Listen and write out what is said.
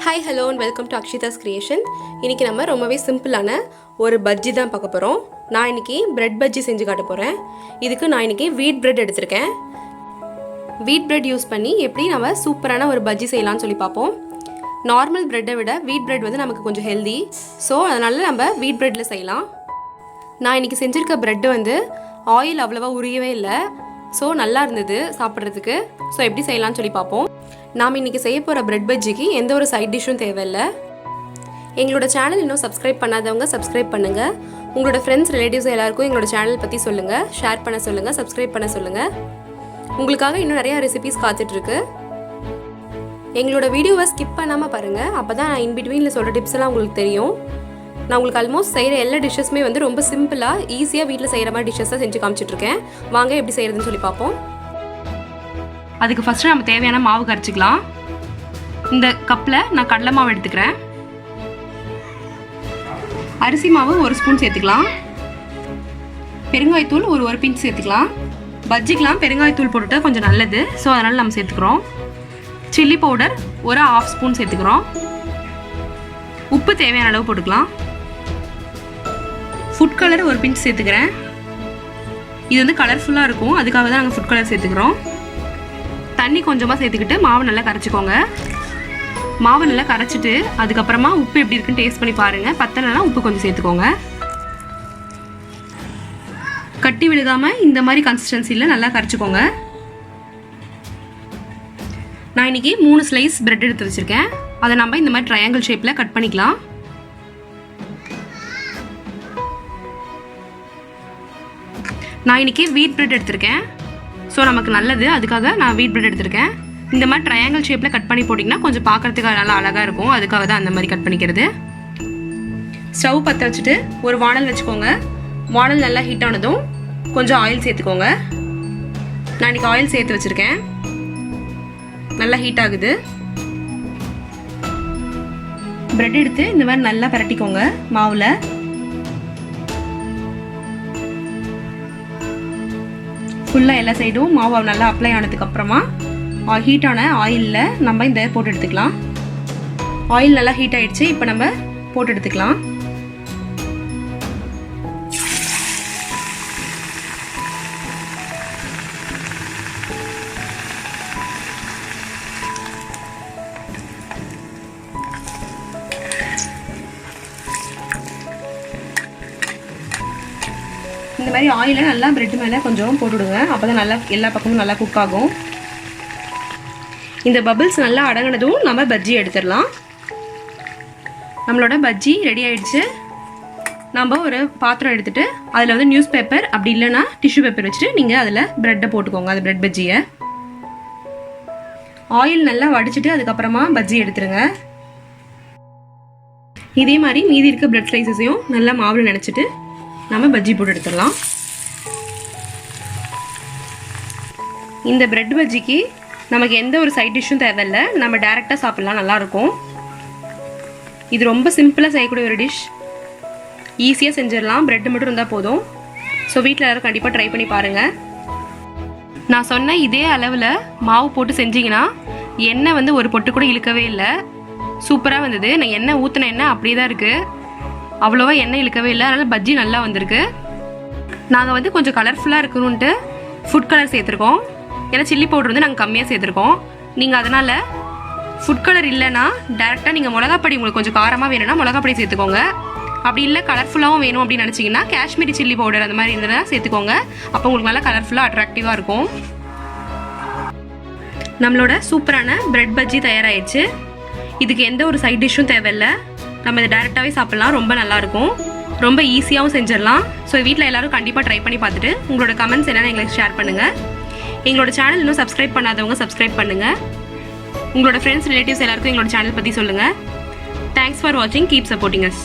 Hi hello and welcome to Akshita's creation. இன்றைக்கி நம்ம ரொம்பவே சிம்பிளான ஒரு பஜ்ஜி தான் பார்க்க போகிறோம். நான் இன்றைக்கி பிரெட் பஜ்ஜி செஞ்சு காட்ட போகிறேன். இதுக்கு நான் இன்றைக்கி வீட் பிரெட் எடுத்திருக்கேன். வீட் பிரெட் யூஸ் பண்ணி எப்படி நம்ம சூப்பரான ஒரு பஜ்ஜி செய்யலாம்னு சொல்லி பார்ப்போம். நார்மல் பிரெட்டை விட வீட் பிரெட் வந்து நமக்கு கொஞ்சம் ஹெல்தி. ஸோ அதனால் நம்ம வீட் பிரெட்டில் செய்யலாம். நான் இன்றைக்கி செஞ்சுருக்க ப்ரெட்டு வந்து ஆயில் அவ்வளோவா உரியவே இல்லை. ஸோ நல்லா இருந்தது சாப்பிட்றதுக்கு. ஸோ எப்படி செய்யலாம்னு சொல்லி பார்ப்போம். நாம் இன்றைக்கி செய்ய போகிற பிரெட் பஜ்ஜிக்கு எந்த ஒரு சைட் டிஷ்ஷும் தேவையில்லை. எங்களோட சேனல் இன்னும் சப்ஸ்கிரைப் பண்ணாதவங்க சப்ஸ்கிரைப் பண்ணுங்கள். உங்களோட ஃப்ரெண்ட்ஸ் ரிலேட்டிவ்ஸ் எல்லாருக்கும் எங்களோட சேனல் பற்றி சொல்லுங்கள், ஷேர் பண்ண சொல்லுங்கள், சப்ஸ்கிரைப் பண்ண சொல்லுங்கள். உங்களுக்காக இன்னும் நிறையா ரெசிபீஸ் காத்துட்ருக்கு. எங்களோட வீடியோவை ஸ்கிப் பண்ணாமல் பாருங்கள். அப்போ தான் நான் இன்பிட்வீனில் சொல்கிற டிப்ஸ் எல்லாம் உங்களுக்கு தெரியும். நான் உங்களுக்கு ஆல்மோஸ்ட் செய்கிற எல்லா டிஷ்ஷஸுமே வந்து ரொம்ப சிம்பிளாக ஈஸியாக வீட்டில் செய்கிற மாதிரி டிஷ்ஷஸாக செஞ்சு காமிச்சிட்ருக்கேன். வாங்க எப்படி செய்கிறதுன்னு சொல்லி பார்ப்போம். அதுக்கு ஃபஸ்ட்டு நம்ம தேவையான மாவு கரைச்சிக்கலாம். இந்த கப்பில் நான் கடலை மாவு எடுத்துக்கிறேன். அரிசி மாவு 1 ஸ்பூன் சேர்த்துக்கலாம். பெருங்காயத்தூள் ஒரு பிஞ்ச் சேர்த்துக்கலாம். பஜ்ஜிக்கெலாம் பெருங்காயத்தூள் போட்டுட்டு கொஞ்சம் நல்லது. ஸோ அதனால் நம்ம சேர்த்துக்கிறோம். சில்லி பவுடர் ஒரு 1/2 ஸ்பூன் சேர்த்துக்கிறோம். உப்பு தேவையான அளவு போட்டுக்கலாம். ஃபுட் கலர் ஒரு பிஞ்ச் சேர்த்துக்கிறேன். இது வந்து கலர்ஃபுல்லாக இருக்கும், அதுக்காக தான் நாங்கள் ஃபுட் கலர் சேர்த்துக்கிறோம். தண்ணி கொஞ்சமாக சேர்த்துக்கிட்டு மாவு நல்லா கரைச்சிக்கோங்க. மாவு நல்லா கரைச்சிட்டு அதுக்கப்புறமா உப்பு எப்படி இருக்குன்னு டேஸ்ட் பண்ணி பாருங்கள். பத்தலைனா உப்பு கொஞ்சம் சேர்த்துக்கோங்க. கட்டி விழுகாமல் இந்த மாதிரி கன்சிஸ்டன்சியில் நல்லா கரைச்சிக்கோங்க. நான் இன்றைக்கி 3 ஸ்லைஸ் பிரெட் எடுத்து வச்சுருக்கேன். அதை நம்ம இந்த மாதிரி ட்ரையாங்கிள் ஷேப்பில் கட் பண்ணிக்கலாம். நான் இன்றைக்கி வீட் பிரெட் எடுத்திருக்கேன். ஸோ நமக்கு நல்லது, அதுக்காக நான் வீட் பிரெட் எடுத்திருக்கேன். இந்த மாதிரி ட்ரையாங்கிள் ஷேப்பில் கட் பண்ணி போட்டிங்கன்னா கொஞ்சம் பார்க்குறதுக்கு நல்லா அழகாக இருக்கும். அதுக்காக தான் அந்த மாதிரி கட் பண்ணிக்கிறது. ஸ்டவ் பற்ற வச்சுட்டு ஒரு வானல் வச்சுக்கோங்க. வானல் நல்லா ஹீட் ஆனதும் கொஞ்சம் ஆயில் சேர்த்துக்கோங்க. நான் இன்றைக்கி ஆயில் சேர்த்து வச்சுருக்கேன். நல்லா ஹீட் ஆகுது. பிரெட் எடுத்து இந்த மாதிரி நல்லா பரட்டிக்கோங்க மாவில். ஃபுல்லாக எல்லா சைடும் மாவு நல்லா அப்ளை ஆனதுக்கப்புறமா ஹீட்டான ஆயிலில் நம்ம இந்த போட்டு எடுத்துக்கலாம். ஆயில் நல்லா ஹீட் ஆகிடுச்சு. இப்போ நம்ம போட்டு எடுத்துக்கலாம். இந்த மாதிரி ஆயிலை நல்லா பிரெட் மேலே கொஞ்சம் போட்டுவிடுங்க. அப்போ தான் நல்லா எல்லா பக்கமும் நல்லா குக் ஆகும். இந்த பபிள்ஸ் நல்லா அடங்கினதும் நம்ம பஜ்ஜி எடுத்துடலாம். நம்மளோட பஜ்ஜி ரெடி ஆகிடுச்சு. நம்ம ஒரு பாத்திரம் எடுத்துகிட்டு அதில் வந்து நியூஸ் பேப்பர் அப்படி இல்லைன்னா டிஷ்யூ பேப்பர் வச்சுட்டு நீங்கள் அதில் ப்ரெட்டை போட்டுக்கோங்க. அது பிரெட் பஜ்ஜியை ஆயில் நல்லா வடிச்சிட்டு அதுக்கப்புறமா பஜ்ஜி எடுத்துருங்க. இதே மாதிரி மீதி இருக்க பிரெட் ஸ்லைசஸையும் நல்லா மாவில் நினச்சிட்டு நம்ம பஜ்ஜி போட்டு எடுத்துடலாம். இந்த பிரெட் பஜ்ஜிக்கு நமக்கு எந்த ஒரு சைட் டிஷ்ஷும் தேவையில்லை. நம்ம டேரெக்டாக சாப்பிட்லாம், நல்லாயிருக்கும். இது ரொம்ப சிம்பிளாக செய்யக்கூடிய ஒரு டிஷ். ஈஸியாக செஞ்சிடலாம். பிரெட் மட்டும் இருந்தால் போதும். ஸோ வீட்டில் எல்லாரும் கண்டிப்பாக ட்ரை பண்ணி பாருங்கள். நான் சொன்ன இதே அளவில் மாவு போட்டு செஞ்சிங்கன்னா எண்ணெய் வந்து ஒரு பொட்டு கூட இழுக்கவே இல்லை. சூப்பராக வந்தது. நான் எண்ணெய் ஊற்றின எண்ணெய் அப்படியே தான் இருக்குது. அவ்வளோவா எண்ணெய் இழுக்கவே இல்லை. அதனால் பஜ்ஜி நல்லா வந்திருக்கு. நாங்கள் வந்து கொஞ்சம் கலர்ஃபுல்லாக இருக்கணுன்ட்டு ஃபுட் கலர் சேர்த்துருக்கோம். ஏன்னா சில்லி பவுடர் வந்து நாங்கள் கம்மியாக சேர்த்துருக்கோம். நீங்கள் அதனால் ஃபுட் கலர் இல்லைன்னா டேரெக்டாக நீங்கள் மிளகாப்பொடி உங்களுக்கு கொஞ்சம் காரமாக வேணும்னா மிளகாப்பொடி சேர்த்துக்கோங்க. அப்படி இல்லை கலர்ஃபுல்லாகவும் வேணும் அப்படின்னு நினச்சிங்கன்னா காஷ்மீரி சில்லி பவுடர் அந்த மாதிரி இருந்ததுன்னா சேர்த்துக்கோங்க. அப்போ உங்களுக்கு நல்லா கலர்ஃபுல்லாக அட்ராக்டிவாக இருக்கும். நம்மளோட சூப்பரான பிரெட் பஜ்ஜி தயாராகிடுச்சு. இதுக்கு எந்த ஒரு சைட் டிஷ்ஷும் தேவையில்லை. நம்ம இதை டேரெக்டாகவே சாப்பிட்லாம். ரொம்ப நல்லாயிருக்கும். ரொம்ப ஈஸியாகவும் செஞ்சிடலாம். ஸோ வீட்டில் எல்லோரும் கண்டிப்பாக ட்ரை பண்ணி பார்த்துட்டு உங்களோட கமெண்ட்ஸ் என்னென்னு எங்களுக்கு ஷேர் பண்ணுங்கள். எங்களோட சேனல் இன்னும் சப்ஸ்கிரைப் பண்ணாதவங்க சப்ஸ்கிரைப் பண்ணுங்கள். உங்களோட ஃப்ரெண்ட்ஸ் ரிலேட்டிவ்ஸ் எல்லாருக்கும் எங்களோட சேனல் பற்றி சொல்லுங்கள். தேங்க்ஸ் ஃபார் வாட்சிங். Keep supporting us.